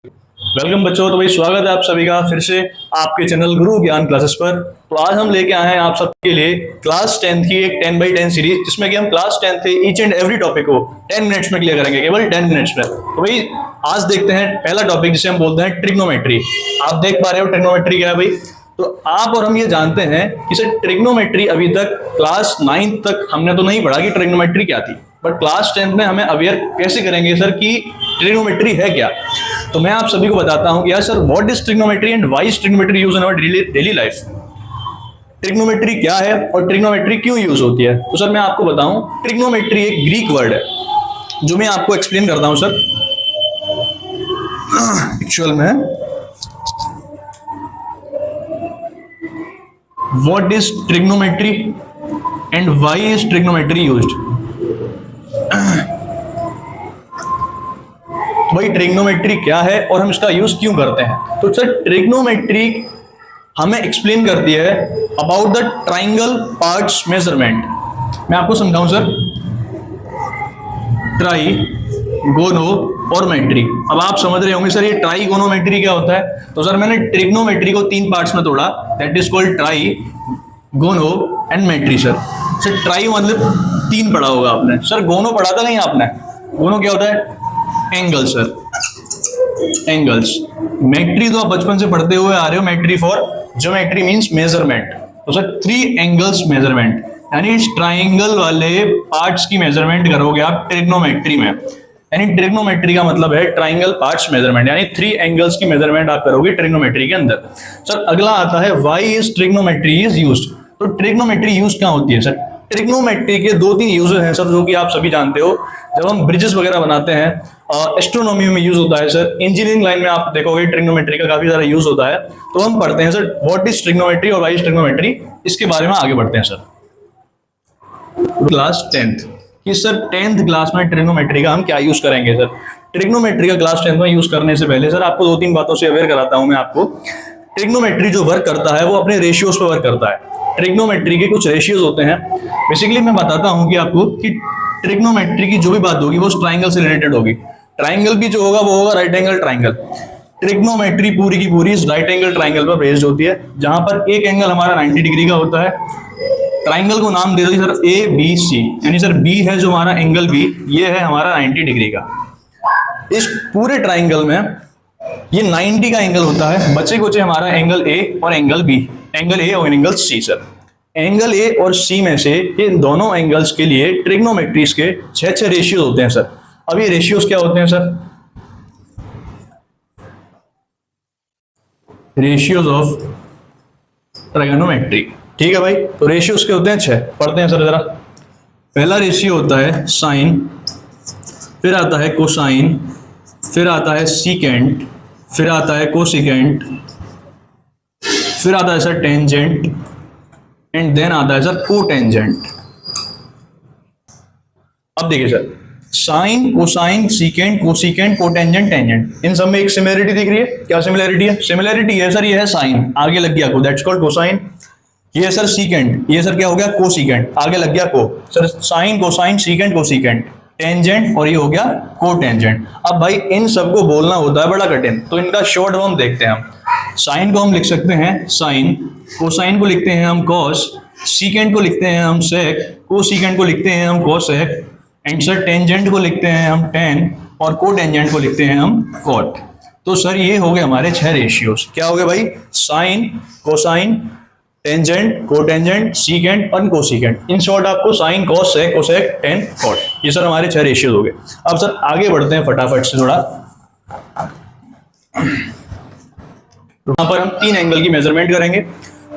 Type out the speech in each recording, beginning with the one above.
Welcome बच्चों। तो भाई स्वागत है आप सभी का फिर से आपके चैनल गुरु ज्ञान क्लासेस पर। तो आज हम लेके आए हैं आप सबके लिए क्लास 10 की एक 10x10 सीरीज, जिसमें कि हम क्लास 10 के ईच एंड एवरी टॉपिक को 10 मिनट्स में क्लियर करेंगे, केवल 10 मिनट्स में। तो भाई आज देखते हैं पहला टॉपिक, जिसे हम बोलते हैं ट्रिग्नोमेट्री। आप देख पा रहे हो ट्रिग्नोमेट्री क्या है भाई। तो आप और हम ये जानते हैं कि सर ट्रिग्नोमेट्री अभी तक क्लास 9 तक हमने तो नहीं पढ़ा कि ट्रिग्नोमेट्री क्या थी, बट क्लास 10 में हमें अवेयर कैसे करेंगे सर कि ट्रिग्नोमेट्री है क्या। तो मैं आप सभी को बताता हूं कि यार sir what is trigonometry and why is trigonometry use in our daily life. Trigonometry क्या है और ट्रिग्नोमेट्री क्यों यूज होती है। तो सर मैं आपको बताऊं, ट्रिग्नोमेट्री एक ग्रीक वर्ड है जो मैं आपको एक्सप्लेन करता हूं सर। एक्चुअल में what is trigonometry and why is trigonometry used. भाई ट्रिग्नोमेट्री क्या है और हम इसका यूज क्यों करते हैं। तो सर ट्रिग्नोमेट्री हमें एक्सप्लेन करती है about the triangle parts measurement. मैं आपको समझाऊं सर, ट्राइगोनोमेट्री। अब आप समझ रहे होंगे सर ये ट्राइगोनोमेट्री क्या होता है। तो सर मैंने ट्रिग्नोमेट्री को 3 पार्ट्स में तोड़ा, that is called trigono and metry. Sir tri मतलब 3 पढ़ा होगा आपने। सर गोनो पढ़ा था नहीं आपने। गोनो क्या होता है? Angle sir, angles. मेट्री तो आप बचपन से पढ़ते हुए आ रहे हो, मेट्री फॉर ज्योमेट्री मींस मेजरमेंट। तो सर 3 एंगल्स मेजरमेंट, यानी इस ट्राइंगल वाले पार्ट्स की मेजरमेंट करोगे आप ट्रिग्नोमेट्री में। यानी ट्रिग्नोमेट्री का मतलब है ट्राइंगल पार्ट्स मेजरमेंट, यानी 3 एंगल्स की मेजरमेंट आप करोगे ट्रिग्नोमेट्री के अंदर। सर अगला आता है why is trigonometry is used. तो ट्रिग्नोमेट्री यूज क्या होती है सर। ट्रिग्नोमेट्री के 2-3 यूजेस हैं सर, जो कि आप सभी जानते हो। जब हम ब्रिजेस वगैरह बनाते हैं, एस्ट्रोनॉमी में यूज होता है सर, इंजीनियरिंग लाइन में आप देखोगे ट्रिग्नोमेट्री का काफी सारा यूज होता है। तो हम पढ़ते हैं सर व्हाट इज ट्रिग्नोमेट्री और व्हाई इज ट्रिग्नोमेट्री, इसके बारे में आगे बढ़ते हैं सर। क्लास 10th कि सर 10th क्लास में ट्रिग्नोमेट्री का हम क्या यूज करेंगे सर। ट्रिग्नोमेट्री का क्लास 10th में यूज करने से पहले सर आपको 2-3 बातों से अवेयर कराता हूं मैं आपको। ट्रिग्नोमेट्री जो वर्क करता है वो अपने रेशियोज पर वर्क करता है। ट्रिग्नोमेट्री के कुछ रेशियोज होते हैं। बेसिकली मैं बताता हूं कि आपको कि ट्रिग्नोमेट्री की जो भी बात होगी वो उस ट्राइंगल से रिलेटेड होगी। ट्राइंगल भी जो होगा वो होगा राइट एंगल ट्राइंगल। ट्रिग्नोमेट्री पूरी की पूरी इस राइट एंगल ट्राइंगल पर बेस्ड होती है, जहां पर एक एंगल हमारा 90 डिग्री का होता है। ट्राइंगल को नाम दे दो सर ए बी सी, यानी सर बी है जो हमारा एंगल बी, ये है हमारा 90 डिग्री का। इस पूरे ट्राइंगल में ये 90 का एंगल होता है, बचे कुछ हमारा एंगल ए और एंगल बी, एंगल ए और angle C. Sir angle A और सी में से इन दोनों एंगल्स के लिए ट्रिग्नोमेट्रीज के 6 रेशियोज होते हैं सर। अब ये रेशियोज क्या होते हैं सर? Ratios of trigonometry. ठीक है भाई, तो रेशियोज के होते हैं 6, पढ़ते हैं सर जरा। पहला रेशियो होता है साइन, फिर आता है कोसाइन, फिर आता है सीकेंट, फिर आता है कोसिकेंट, फिर आता है सर टेंजेंट, एंड देन आता है सर कोटेंजेंट। अब देखिए sir, sine, cosine, secant, cosecant, cotangent, tangent, इन सब में एक सिमिलरिटी दिख रही है। क्या सिमिलरिटी है? सिमिलरिटी है सर, ये है साइन, आगे लग गया को, दैट्स कॉल्ड कोसाइन। ये सर सीकेंट, ये सर क्या हो गया? कोसिकेंट, आगे लग गया को। Sir sine, cosine, secant, cosecant, tangent, और ये हो गया कोटेंजेंट। अब भाई इन सबको बोलना होता है बड़ा कठिन, तो इनका शॉर्ट फॉर्म देखते हैं हम। साइन को हम लिख सकते हैं साइन, कोसाइन को लिखते हैं हम कॉस, सीकेंट को लिखते हैं हम सेक, कोसिकेंट को लिखते हैं हम कोसेक, एंड सर टेंजेंट को लिखते हैं हम टेन, और कोटेंजेंट को लिखते हैं हम कॉट। तो सर ये हो गए हमारे 6 रेशियोज। क्या हो गए भाई? Sine, cosine, tangent, cotangent, secant और कोसिकेंट। इन शॉर्ट आपको sin, cos, sec, cosec, tan, cot, ये सर हमारे 6 रेशियोज हो गए। अब सर आगे बढ़ते हैं फटाफट से थोड़ा। यहाँ पर हम 3 एंगल की मेजरमेंट करेंगे।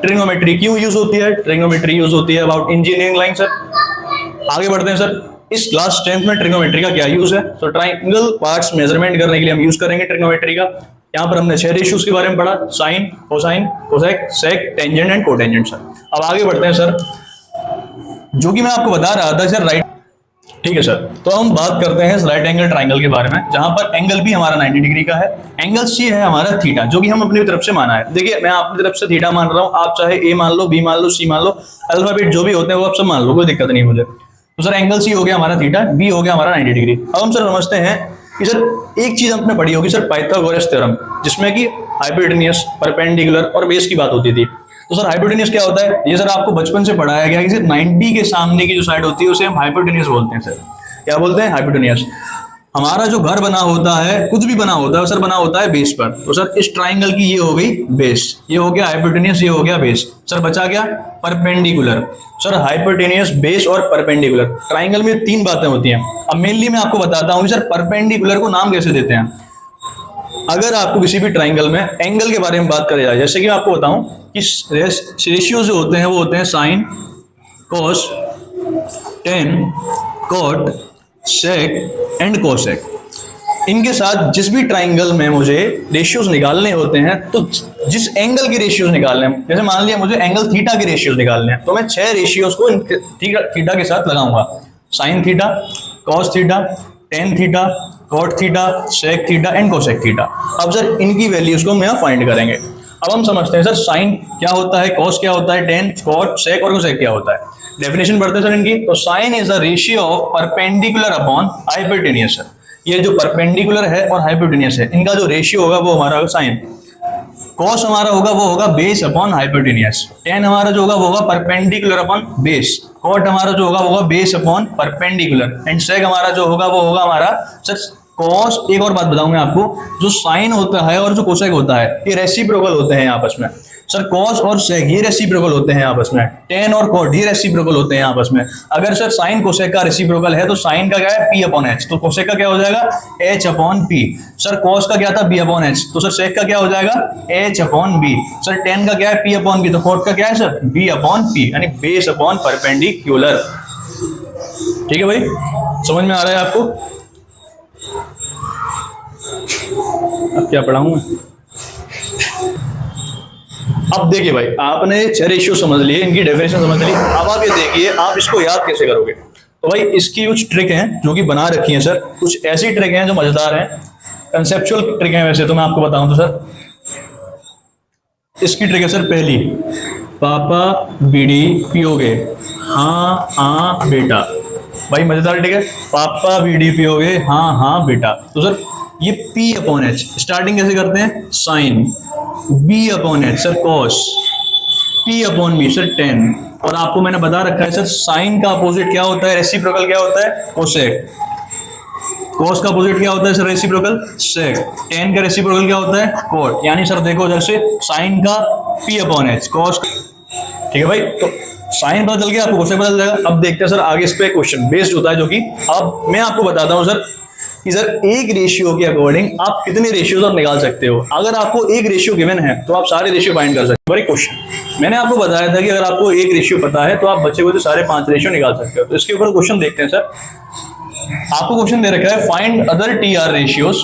ट्रिग्नोमेट्री क्यों यूज होती है? ट्रिग्नोमेट्री यूज होती है अबाउट इंजीनियरिंग लाइन सर। आगे बढ़ते हैं सर, इस क्लास 10th में ट्रिग्नोमेट्री का क्या यूज है। तो ट्राइंगल पार्ट्स मेजरमेंट करने के लिए हम यूज करेंगे ट्रिग्नोमेट्री का। यहाँ पर हमने 6 रेशियोज के बारे में पढ़ा, sine, cosine, cosec, sec, tangent and cotangent sir. अब आगे बढ़ते हैं सर, जो कि मैं आपको बता रहा था सर राइट। ठीक है सर, तो हम बात करते हैं राइट एंगल ट्राइंगल के बारे में, जहां पर एंगल भी हमारा 90 डिग्री का है। एंगल सी है हमारा थीटा, जो कि हम अपनी तरफ से माना है। देखिए मैं अपनी तरफ से थीटा मान रहा हूं, आप चाहे ए मान लो, बी मान लो, सी मान लो, अल्फाबेट जो भी होते हैं वो आप सब मान लो, कोई दिक्कत नहीं मुझे। तो सर एंगल सी हो गया हमारा थीटा, बी हो गया हमारा 90 डिग्री। अब हम सर समझते हैं कि सर एक चीज आपने पढ़ी होगी सर पाइथागोरस थ्योरम, जिसमें कि हाइपोटेन्यूज, परपेंडिकुलर और बेस की बात होती थी। तो सर हाइपोटेन्यूज क्या होता है, ये सर आपको बचपन से पढ़ाया गया कि सर 90 के सामने की जो साइड होती है उसे हम हाइपोटेन्यूज बोलते हैं। सर क्या बोलते हैं, हाइपोटेन्यूज। हमारा जो घर बना होता है, कुछ भी बना होता है सर, बना होता है बेस पर। तो सर इस ट्राइंगल की ये हो गई बेस, ये हो गया हाइपोटेन्यूज, ये हो गया बेस। सर बचा क्या, परपेंडिकुलर। सर हाइपोटेन्यूज, बेस और परपेंडिकुलर, ट्राइंगल में 3 बातें होती हैं। अब मेनली मैं आपको बताता हूँ सर परपेंडिकुलर को नाम कैसे देते हैं। अगर आपको किसी भी ट्राइंगल में एंगल के बारे में बात करें जाए, जैसे कि मैं आपको बताऊं कि रेशियो जो होते हैं वो होते हैं sine, cos, tan, cot, sec and cosec. इनके साथ जिस भी ट्राइंगल में मुझे रेशियोज निकालने होते हैं, तो जिस एंगल के रेशियोज निकालने हैं, जैसे मान लिया मुझे एंगल थीटा के रेशियोज निकालने हैं, तो मैं 6 रेशियोज को थीटा के साथ लगाऊंगा। Sine theta, cos theta, tan theta, cot theta, sec theta and cosec theta. अब सर इनकी वैल्यूज को हम यहाँ फाइंड करेंगे। अब हम समझते हैं सर साइन क्या होता है, कॉस क्या होता है, टेन, कॉट, सेक और कोसेक क्या होता है। डेफिनेशन पढ़ते हैं सर इनकी। तो sine is the ratio of perpendicular upon hypotenuse. ये जो परपेंडिकुलर है और हाइपोटेन्यूज है, इनका जो रेशियो होगा वो हमारा होगा साइन। कॉस हमारा होगा वो होगा बेस अपॉन हाइपोटेन्यूज। टेन हमारा जो होगा वो होगा परपेंडिकुलर अपॉन बेस। कॉट हमारा जो होगा वो होगा बेस अपॉन परपेंडिकुलर। एंड सेक हमारा जो होगा वो होगा हमारा सर कॉस। एक और बात बताऊंगा आपको, जो साइन होता है और जो कोसेक होता है ये रेसिप्रोकल होते हैं आपस में। सर कॉस और सेक ये रेसिप्रोकल होते हैं आपस में। टेन और कॉट ये रेसिप्रोकल होते हैं आपस में। अगर सर साइन कोसेक का रेसिप्रोकल है तो साइन का क्या है, पी अपॉन एच, तो कोसेक का क्या हो जाएगा, H upon P. Sir cos का क्या था, बी अपॉन एच, तो सर सेक का क्या हो जाएगा, H upon B. Sir tan का क्या है, पी अपॉन बी, तो कॉट का क्या है सर, बी अपॉन पी, यानी बेस अपॉन परपेंडिकुलर। ठीक है भाई, समझ में आ रहा है आपको। अब क्या पढ़ाऊं। अब देखिए भाई, आपने 6 रेशियो समझ लिए, इनकी डेफिनेशन समझ ली। अब आप ये देखिए आप इसको याद कैसे करोगे। तो भाई इसकी कुछ ट्रिक हैं जो कि बना रखी हैं सर, कुछ ऐसी ट्रिक हैं जो मजेदार हैं, कंसेप्चुअल ट्रिक हैं वैसे तो मैं आपको बताऊं तो सर इसकी ट्रिक है सर पहली, पापा बीड़ी पियोगे, हाँ हाँ बेटा। भाई मजेदार ट्रिक है, पापा बीड़ी पियोगे, हाँ हाँ बेटा। तो सर ये P अपॉन एच, स्टार्टिंग कैसे करते हैं, sine, B upon H sir cos, P upon B sir tan. और आपको मैंने बता रखा है सर साइन का अपोजिट क्या होता है, रेसिप्रोकल क्या होता है, कोसेक। कॉस का अपोजिट क्या होता है सर, रेसिप्रोकल सेक। टेन का रेसिप्रोकल क्या होता है, कॉट। यानी सर देखो जैसे साइन का P अपॉन एच, कॉस। ठीक है भाई, तो साइन पता चल गया आपको, कोसेक पता चल जाएगा। अब देखते हैं सर आगे इस पे क्वेश्चन बेस्ड होता है, जो कि अब मैं आपको बताता हूं सर कि सर एक रेशियो के अकॉर्डिंग आप कितने रेशियोज आप निकाल सकते हो। अगर आपको एक रेशियो गिवन है तो आप सारे रेशियो फाइंड कर सकते हो। बड़ी क्वेश्चन मैंने आपको बताया था कि अगर आपको एक रेशियो पता है तो आप बचे हुए तो सारे 5 रेशियो निकाल सकते हो। तो इसके ऊपर क्वेश्चन देखते हैं सर। आपको क्वेश्चन दे रखा है, find other TR ratios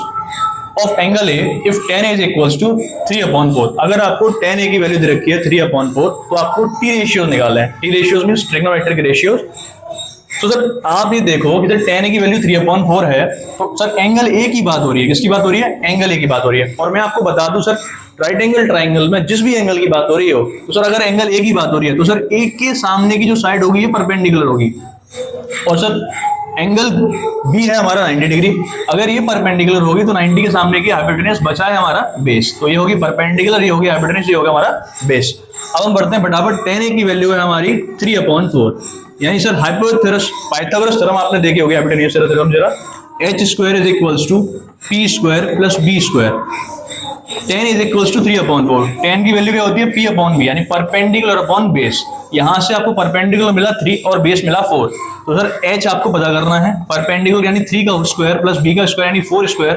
of angle A if tan is equals to 3/4। अगर आपको tan a की वैल्यू दे रखी है 3/4 तो आपको T रेशियोज निकालना है। T ratios means trigonometric ratios. तो सर आप ये देखो कि जब tan a की वैल्यू 3/4 है तो सर एंगल ए की बात हो रही है। किसकी बात हो रही है, एंगल ए की बात हो रही है। और मैं आपको बता दूं सर राइट एंगल ट्राइंगल में जिस भी एंगल की बात हो रही हो, तो सर अगर एंगल ए की बात हो रही है तो सर ए के सामने की जो साइड होगी ये परपेंडिकुलर होगी। और सर एंगल बी है हमारा 90 डिग्री, अगर ये परपेंडिकुलर होगी तो 90 के सामने की हाइपोटेन्यूज बचा है हमारा बेस। तो ये होगी परपेंडिकुलर, ये होगी हाइपोटेन्यूज, ये होगा हमारा बेस। अब हम बढ़ते हैं फटाफट। tan a की वैल्यू है हमारी 3/4, यानी सर हाइपोथेरस पाइथागोरस थ्योरम आपने देखे होंगे, हाइपोटेन्यूज थ्योरम जरा, h² is equals to p² plus b²। tan is equals to 3/4। tan की वैल्यू क्या होती है, p अपॉन b, यानी परपेंडिकुलर अपॉन बेस। यहां से आपको परपेंडिकुलर मिला 3 और बेस मिला 4। तो सर h आपको पता करना है, परपेंडिकुलर यानी 3 का स्क्वायर प्लस b का स्क्वायर यानी 4 स्क्वायर,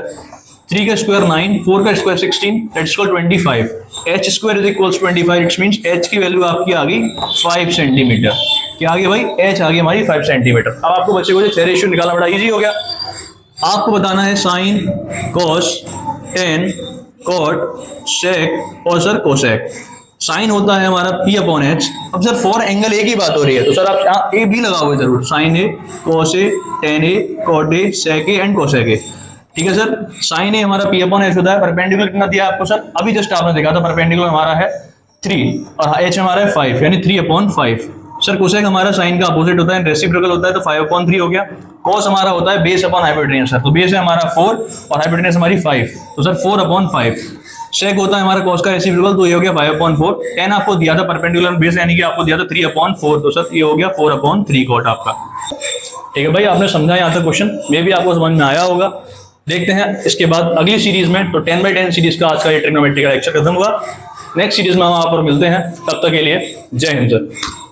3 का स्क्वायर 9, 4 का square 16, that's equal 25। h² is equals 25, it's means h की वैल्यू आपकी आ गई 5 सेंटीमीटर। क्या आ गया भाई, h आ गई हमारी 5 सेंटीमीटर। अब आपको बच्चे को 6 रेशियो निकालना बड़ा इजी हो गया। आपको बताना है साइन, कॉस, टेन, कॉट, सेक और सर कोसेक। साइन होता है हमारा P अपॉन एच। अब सर फॉर एंगल ए की बात हो रही है तो सर आप यहाँ ए भी लगाओगे जरूर, sine A, cos A, tan A, cot A, sec A and cosec A. ठीक है सर, साइन ए हमारा P अपॉन एच होता है। परपेंडिकुलर कितना दिया आपको सर, अभी जस्ट आपने देखा था, परपेंडिकुलर हमारा है 3 और एच हमारा है 5, यानी 3/5। सर कोसेक हमारा साइन का अपोजिट होता है, रेसिप्रोकल होता है तो 5/3 हो गया। कॉस हमारा होता है बेस अपॉन हाइपोटेन्यूज सर, तो बेस है हमारा 4 और हाइपोटेन्यूज हमारी 5, तो सर 4/5। सेक होता है हमारा कॉस का रेसिप्रोकल, तो ये हो गया 5/4। टेन आपको दिया था परपेंडिकुलर बेस, यानी कि आपको दिया था 3/4, तो सर ये हो गया 4/3 कॉट आपका। ठीक है भाई, आपने समझा यहाँ तक क्वेश्चन, मे भी आपको समझ में आया होगा। देखते हैं इसके बाद अगली सीरीज में, तो 10/10 सीरीज का आज का ये ट्रिग्नोमेट्री का लेक्चर खत्म हुआ। नेक्स्ट सीरीज में हम वहां पर मिलते हैं, तब तक के लिए जय हिंद सर।